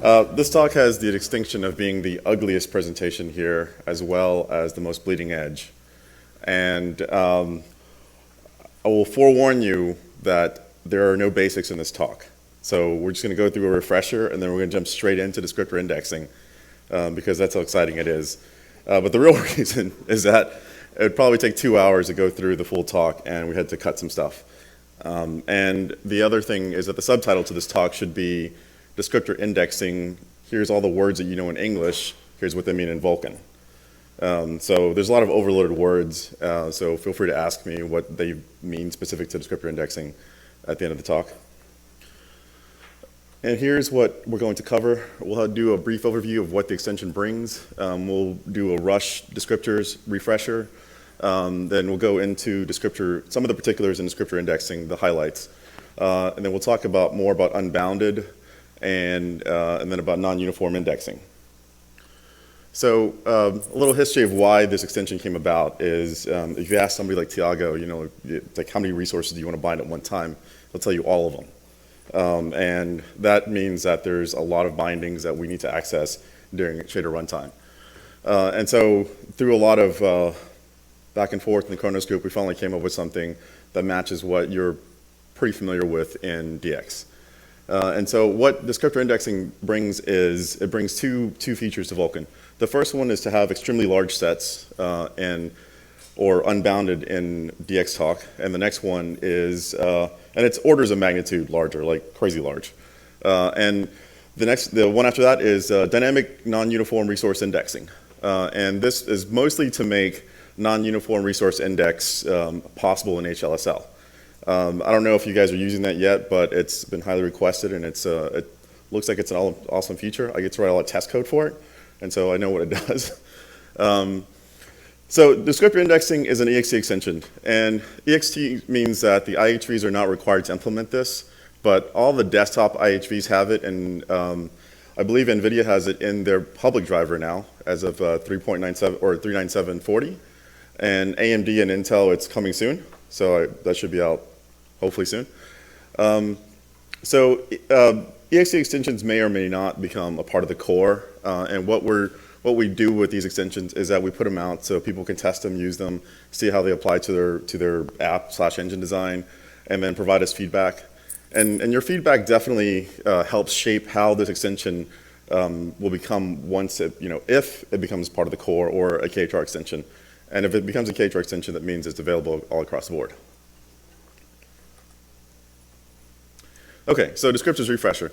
This talk has the distinction of being the ugliest presentation here, as well as the most bleeding edge. And I will forewarn you that there are no basics in this talk. So we're just going to go through a refresher, and then we're going to jump straight into descriptor indexing, because that's how exciting it is. But the real reason is that it would probably take 2 hours to go through the full talk, and we had to cut some stuff. And the other thing is that the subtitle to this talk should be Descriptor Indexing. Here's all the words that you know in English. Here's what they mean in Vulkan. So there's a lot of overloaded words, so feel free to ask me what they mean specific to descriptor indexing at the end of the talk. And here's what we're going to cover. We'll do a brief overview of what the extension brings. We'll do a rush descriptors refresher. Then we'll go into some of the particulars in descriptor indexing, the highlights. And then we'll talk more about unbounded and then about non-uniform indexing. So a little history of why this extension came about is if you ask somebody like Tiago, like how many resources do you want to bind at one time, they'll tell you all of them. And that means that there's a lot of bindings that we need to access during shader runtime. And so through a lot of back and forth in the Khronos group, we finally came up with something that matches what you're pretty familiar with in DX. And so what descriptor indexing brings is it brings two features to Vulkan. The first one is to have extremely large sets or unbounded in DX talk, and the next one is, and it's orders of magnitude larger, like crazy large. And the one after that is dynamic non-uniform resource indexing. And this is mostly to make non-uniform resource index possible in HLSL. I don't know if you guys are using that yet, but it's been highly requested, and it looks like it's an awesome feature. I get to write all the test code for it, and so I know what it does. So descriptor indexing is an EXT extension, and EXT means that the IHVs are not required to implement this, but all the desktop IHVs have it, and I believe NVIDIA has it in their public driver now as of 3.97 or 39740, and AMD and Intel, it's coming soon, so that should be out hopefully soon. So EXT extensions may or may not become a part of the core, and what we do with these extensions is that we put them out so people can test them, use them, see how they apply to their app/engine design, and then provide us feedback. And your feedback definitely helps shape how this extension will become if it becomes part of the core or a KHR extension. And if it becomes a KHR extension, that means it's available all across the board. Okay, so descriptors refresher.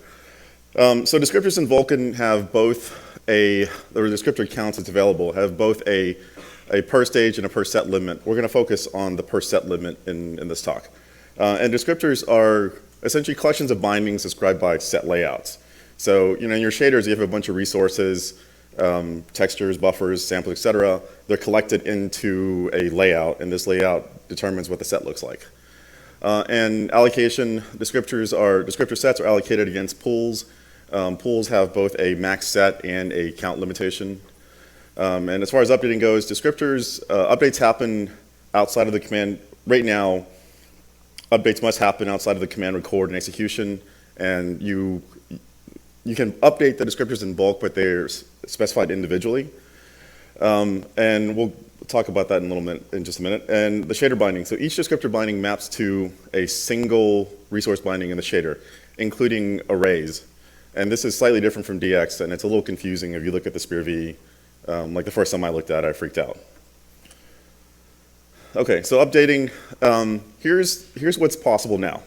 So descriptors in Vulkan have both the descriptor counts that's available have both a per stage and a per set limit. We're going to focus on the per set limit in this talk. And descriptors are essentially collections of bindings described by set layouts. So in your shaders, you have a bunch of resources, textures, buffers, samples, etc. They're collected into a layout, and this layout determines what the set looks like. And allocation, descriptor sets are allocated against pools. Pools have both a max set and a count limitation. And as far as updating goes, descriptors, updates happen outside of the command. Right now, updates must happen outside of the command record and execution. And you can update the descriptors in bulk, but they're specified individually. And we'll talk about that in just a minute. And the shader binding. So each descriptor binding maps to a single resource binding in the shader, including arrays. And this is slightly different from DX, and it's a little confusing if you look at the Spear V. Like the first time I looked at it, I freaked out. Okay, so updating. Here's what's possible now.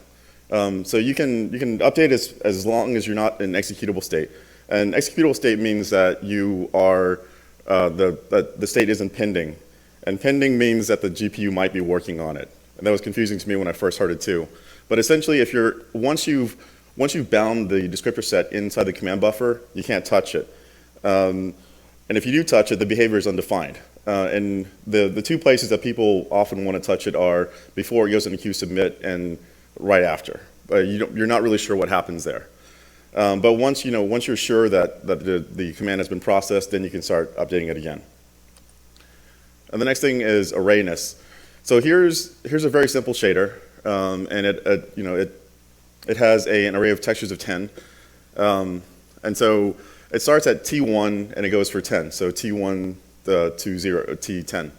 So you can update as long as you're not in executable state. And executable state means that you are the state isn't pending. And pending means that the GPU might be working on it. And that was confusing to me when I first heard it too. But essentially, once you've bound the descriptor set inside the command buffer, you can't touch it. And if you do touch it, the behavior is undefined. And the two places that people often want to touch it are before it goes into queue submit and right after. You're not really sure what happens there. But once you're sure that the command has been processed, then you can start updating it again. And the next thing is arrayness. So here's a very simple shader, and it has an array of textures of 10. And so it starts at T1 and it goes for 10. So T1 to 0, T10.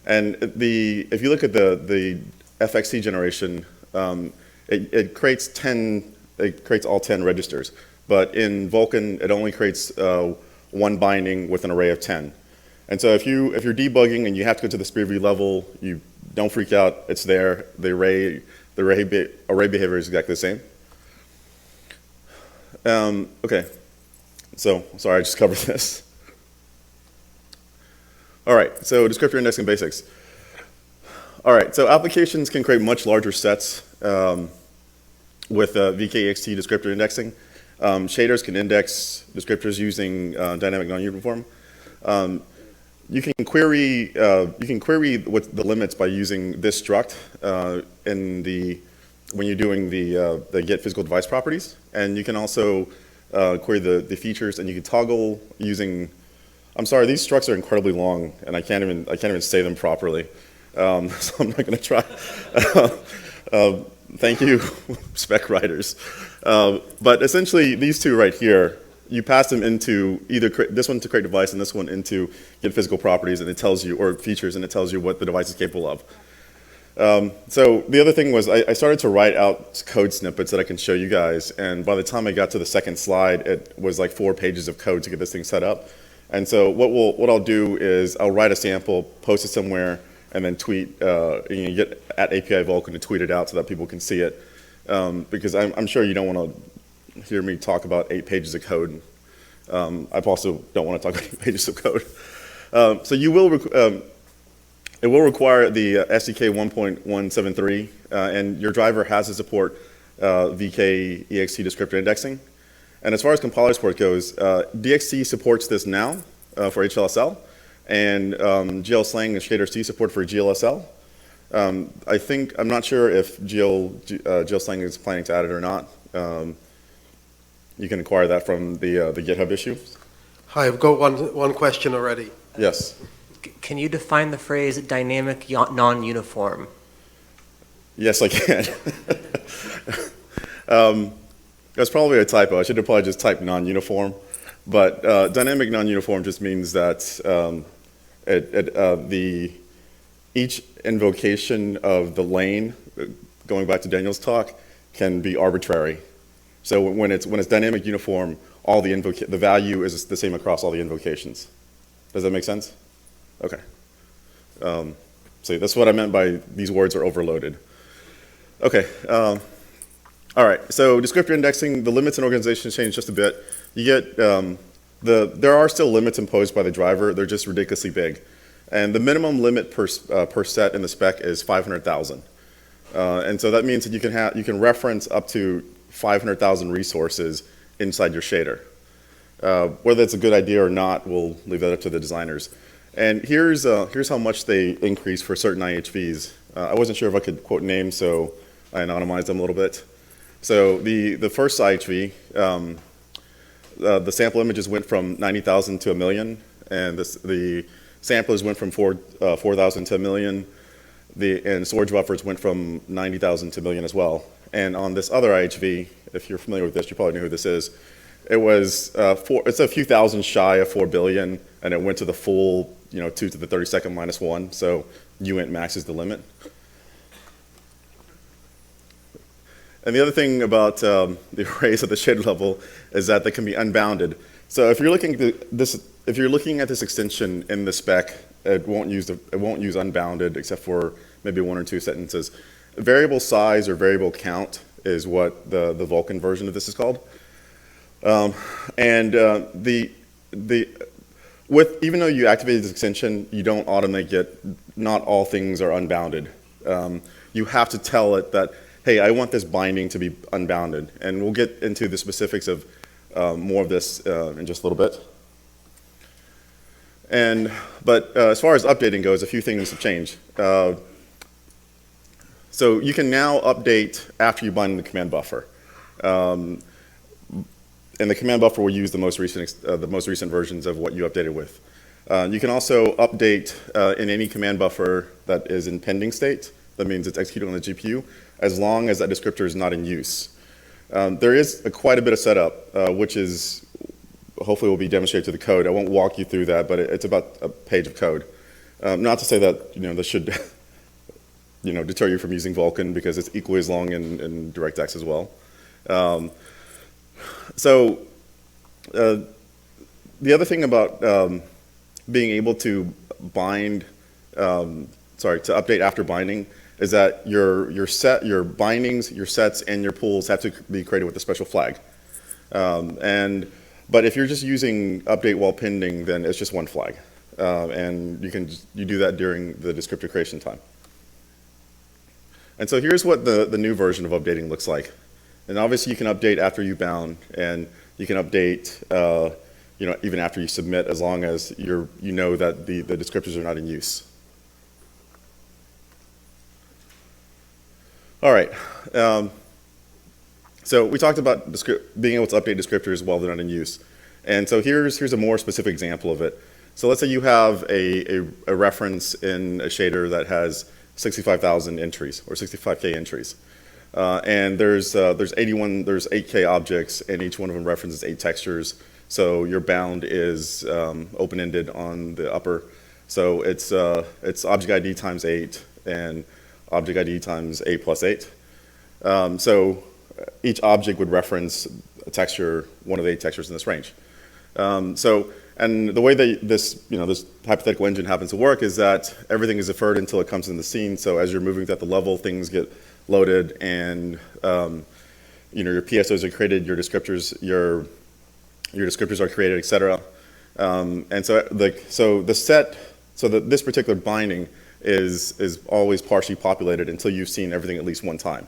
And if you look at the FXT generation, it creates all 10 registers. But in Vulkan, it only creates one binding with an array of 10. And so if you're debugging and you have to go to the speed review level, you don't freak out. It's there. The array behavior is exactly the same. Okay. So sorry, I just covered this. All right. So descriptor indexing basics. All right. So applications can create much larger sets with VKEXT descriptor indexing. Shaders can index descriptors using dynamic non-uniform. You can query what the limits by using this struct when you're doing the get physical device properties, and you can also query the features, and you can toggle using. I'm sorry, these structs are incredibly long, and I can't even say them properly, so I'm not going to try. Thank you, spec writers. But essentially, these two right here, you pass them into either this one to create device and this one into get physical properties, and it tells you, or features, and it tells you what the device is capable of. So the other thing was I started to write out code snippets that I can show you guys, and by the time I got to the second slide, it was like 4 pages of code to get this thing set up. And so what I'll do is I'll write a sample, post it somewhere, and then tweet, get at API Vulcan to tweet it out so that people can see it. Because I'm sure you don't want to hear me talk about 8 pages of code. I also don't want to talk about 8 pages of code. So you will, it will require the SDK 1.173, and your driver has to support VKEXT descriptor indexing. And as far as compiler support goes, DXT supports this now for HLSL, and GL-Slang and Shaders support for GLSL. I'm not sure if GL-Slang is planning to add it or not. You can acquire that from the GitHub issue. Hi, I've got one question already. Yes. Can you define the phrase dynamic non-uniform? Yes, I can. That's probably a typo. I should have probably just typed non-uniform. But dynamic non-uniform just means that each invocation of the lane, going back to Daniel's talk, can be arbitrary. So when it's dynamic uniform, all the value is the same across all the invocations. Does that make sense? Okay. So that's what I meant by these words are overloaded. Okay. All right. So descriptor indexing, the limits and organizations change just a bit. You get there are still limits imposed by the driver. They're just ridiculously big, and the minimum limit per set in the spec is 500,000. And so that means that you can reference up to 500,000 resources inside your shader. Whether it's a good idea or not, we'll leave that up to the designers. And here's how much they increase for certain IHVs. I wasn't sure if I could quote names, so I anonymized them a little bit. So the first IHV, the sample images went from 90,000 to 1 million, and the samplers went from 4,000 to 1 million. And storage buffers went from 90,000 to 1 million as well. And on this other IHV, if you're familiar with this, you probably know who this is. It's a few thousand shy of 4 billion, and it went to the full, 2 to the 32nd minus 1. So Nguyen maxes the limit. And the other thing about the arrays at the shader level is that they can be unbounded. So if you're looking at this extension in the spec, it won't use unbounded except for maybe 1 or 2 sentences. Variable size or variable count is what the Vulkan version of this is called. Even though you activate this extension, you don't automatically get, not all things are unbounded. You have to tell it that, hey, I want this binding to be unbounded. And we'll get into the specifics of more of this in just a little bit. But as far as updating goes, a few things have changed. So you can now update after you bind the command buffer. And the command buffer will use the most recent versions of what you updated with. You can also update in any command buffer that is in pending state. That means it's executed on the GPU, as long as that descriptor is not in use. There is quite a bit of setup, which is hopefully will be demonstrated to the code. I won't walk you through that, but it's about a page of code. Not to say that this should deter you from using Vulkan, because it's equally as long in DirectX as well. The other thing about being able to bind, to update after binding, is that your bindings, your sets, and your pools have to be created with a special flag. But if you're just using update while pending, then it's just one flag, and you do that during the descriptor creation time. And so here's what the new version of updating looks like. And obviously you can update after you bound, and you can update even after you submit, as long as you know that the descriptors are not in use. All right. So we talked about being able to update descriptors while they're not in use. And so here's a more specific example of it. So let's say you have a reference in a shader that has 65,000 entries, or 65K entries. And there's 8K objects, and each one of them references 8 textures. So your bound is open-ended on the upper. So it's object ID times 8, and object ID times 8 plus 8. So each object would reference a texture, one of the 8 textures in this range. And the way that this hypothetical engine happens to work is that everything is deferred until it comes in the scene. So as you're moving throughout the level, things get loaded, and your PSOs are created, your descriptors are created, etc. And so this particular binding is always partially populated until you've seen everything at least one time.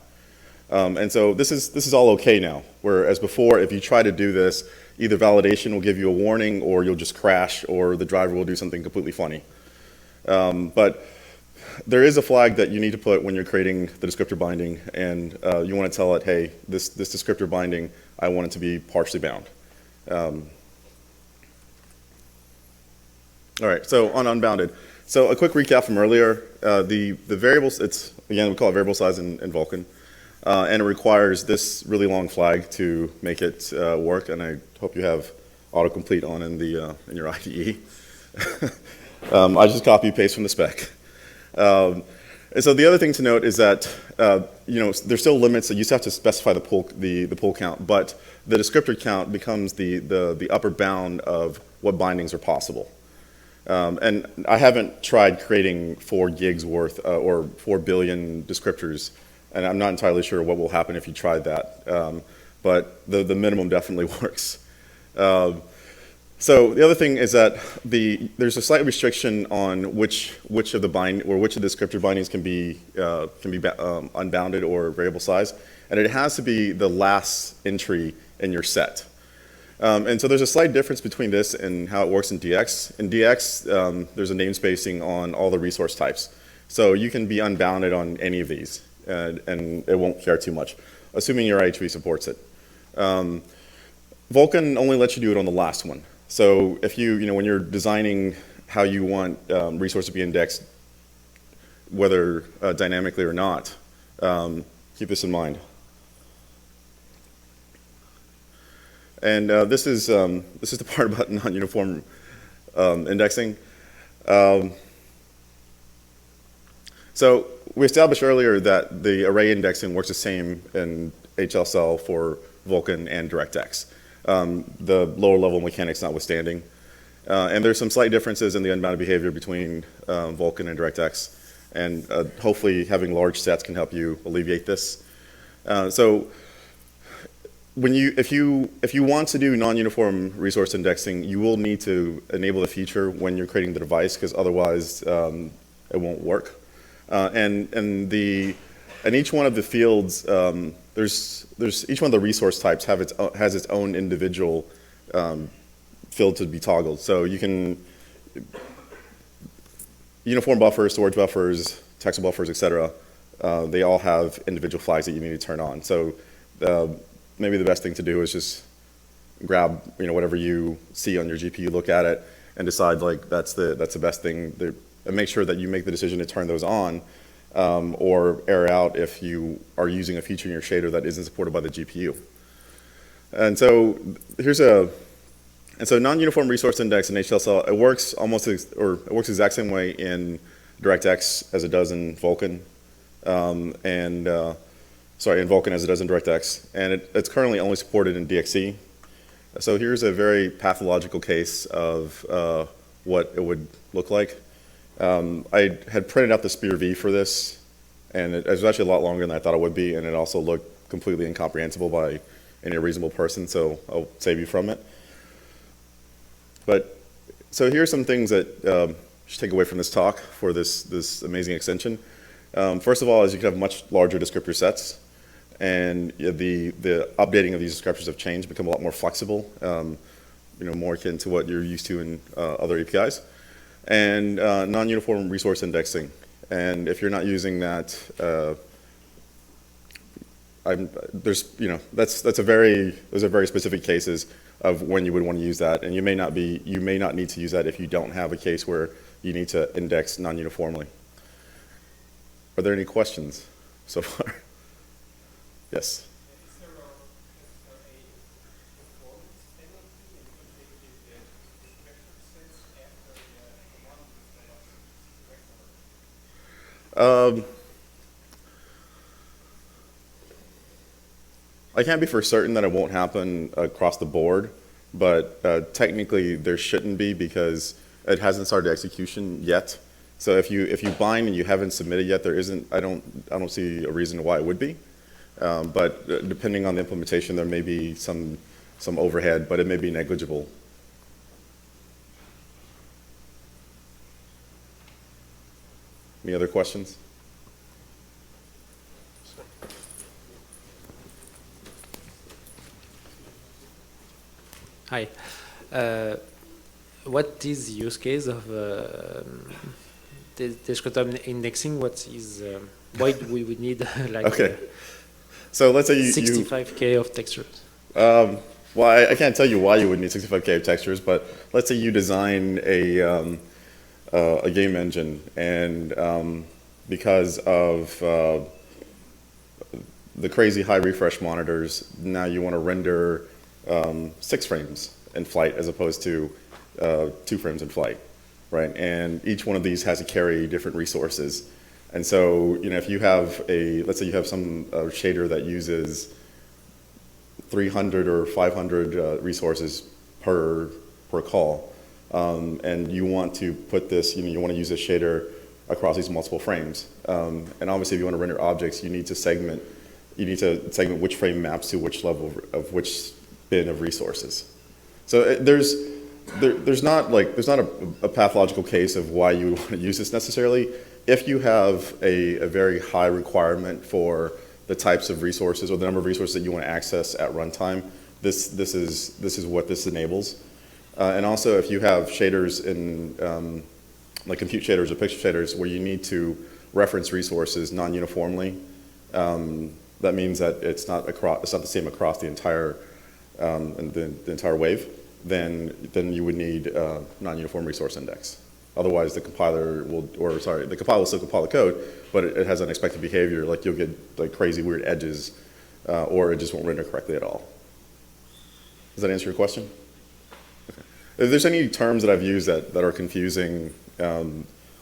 And so this is all okay now, whereas before, if you try to do this, either validation will give you a warning, or you'll just crash, or the driver will do something completely funny. But there is a flag that you need to put when you're creating the descriptor binding, and you want to tell it, hey, this descriptor binding, I want it to be partially bound. All right, so on unbounded. So a quick recap from earlier. The variables, again, we call it variable size in Vulkan. And it requires this really long flag to make it work, and I hope you have autocomplete on in your IDE. I just copy and paste from the spec. And so the other thing to note is that there's still limits, so you still have to specify the pool count, but the descriptor count becomes the upper bound of what bindings are possible. And I haven't tried creating 4 gigs worth or 4 billion descriptors, and I'm not entirely sure what will happen if you tried that, but the minimum definitely works. So the other thing is that there's a slight restriction on which of the descriptor bindings can be unbounded or variable size, and it has to be the last entry in your set. And so there's a slight difference between this and how it works in DX. In DX, there's a namespacing on all the resource types, so you can be unbounded on any of these, and it won't care too much, assuming your IHV supports it. Vulkan only lets you do it on the last one. So if when you're designing how you want resources to be indexed, whether dynamically or not, keep this in mind. And this is the part about non-uniform indexing. So we established earlier that the array indexing works the same in HLCell for Vulkan and DirectX, the lower level mechanics notwithstanding. And there's some slight differences in the unbounded behavior between Vulkan and DirectX, and hopefully having large sets can help you alleviate this. So if you want to do non-uniform resource indexing, you will need to enable the feature when you're creating the device, because otherwise it won't work. And each one of the fields, each one of the resource types has its own individual field to be toggled. So you can uniform buffers, storage buffers, textile buffers, etc. They all have individual flags that you need to turn on. So maybe the best thing to do is just grab whatever you see on your GPU, look at it, and decide like that's the best thing. And make sure that you make the decision to turn those on, or error out if you are using a feature in your shader that isn't supported by the GPU. And so here's non-uniform resource index in HLSL, it works it works the exact same way in DirectX as it does in Vulkan, in Vulkan as it does in DirectX, and it's currently only supported in DXE. So here's a very pathological case of what it would look like. I had printed out the Spear V for this, and it was actually a lot longer than I thought it would be, and it also looked completely incomprehensible by any reasonable person, so I'll save you from it. But, so here's some things that you should take away from this talk for this amazing extension. First of all, is you can have much larger descriptor sets, and the updating of these descriptors have changed, become a lot more flexible, more akin to what you're used to in other APIs. And non-uniform resource indexing. And if you're not using that, those are very specific cases of when you would want to use that, and you may not need to use that if you don't have a case where you need to index non-uniformly. Are there any questions so far? Yes. I can't be for certain that it won't happen across the board, but technically there shouldn't be because it hasn't started execution yet. So if you bind and you haven't submitted yet, I don't see a reason why it would be. But depending on the implementation, there may be some overhead, but it may be negligible. Any other questions? Hi. What is the use case of the descriptor indexing? Why do we would need like okay. So let's say you 65K of textures? Well, I can't tell you why you would need 65K of textures, but let's say you design a game engine, and because of the crazy high refresh monitors, now you want to render 6 frames in flight as opposed to 2 frames in flight, right? And each one of these has to carry different resources. And so, if you have let's say you have some shader that uses 300 or 500 resources per call, and you want to put this, you want to use this shader across these multiple frames. And obviously, if you want to render objects, you need to segment which frame maps to which level of which bin of resources. So there's not a pathological case of why you would want to use this necessarily. If you have a very high requirement for the types of resources or the number of resources that you want to access at runtime, this is what this enables. And also, if you have shaders in like compute shaders or picture shaders where you need to reference resources non-uniformly, that means that it's not the same across the entire the entire wave. Then you would need non-uniform resource index. Otherwise, the compiler will still compile the code, but it has unexpected behavior. Like you'll get like crazy weird edges, or it just won't render correctly at all. Does that answer your question? Okay. If there's any terms that I've used that are confusing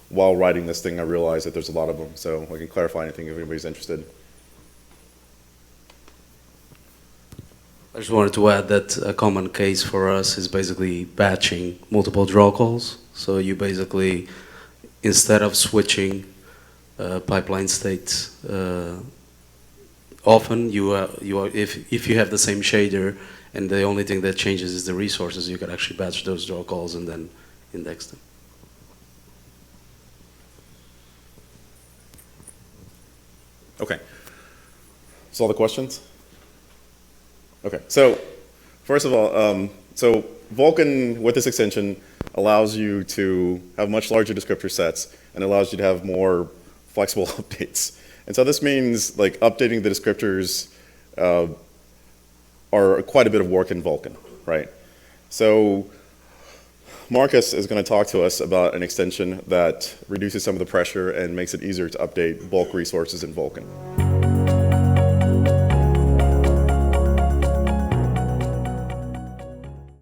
while writing this thing, I realize that there's a lot of them, so I can clarify anything if anybody's interested. I just wanted to add that a common case for us is basically batching multiple draw calls. So you basically, instead of switching pipeline states, often if you have the same shader and the only thing that changes is the resources, you can actually batch those draw calls and then index them. Okay. That's all the questions? Okay, so first of all, so Vulkan with this extension allows you to have much larger descriptor sets and allows you to have more flexible updates. And so this means like updating the descriptors are quite a bit of work in Vulkan, right? So Marcus is going to talk to us about an extension that reduces some of the pressure and makes it easier to update bulk resources in Vulkan.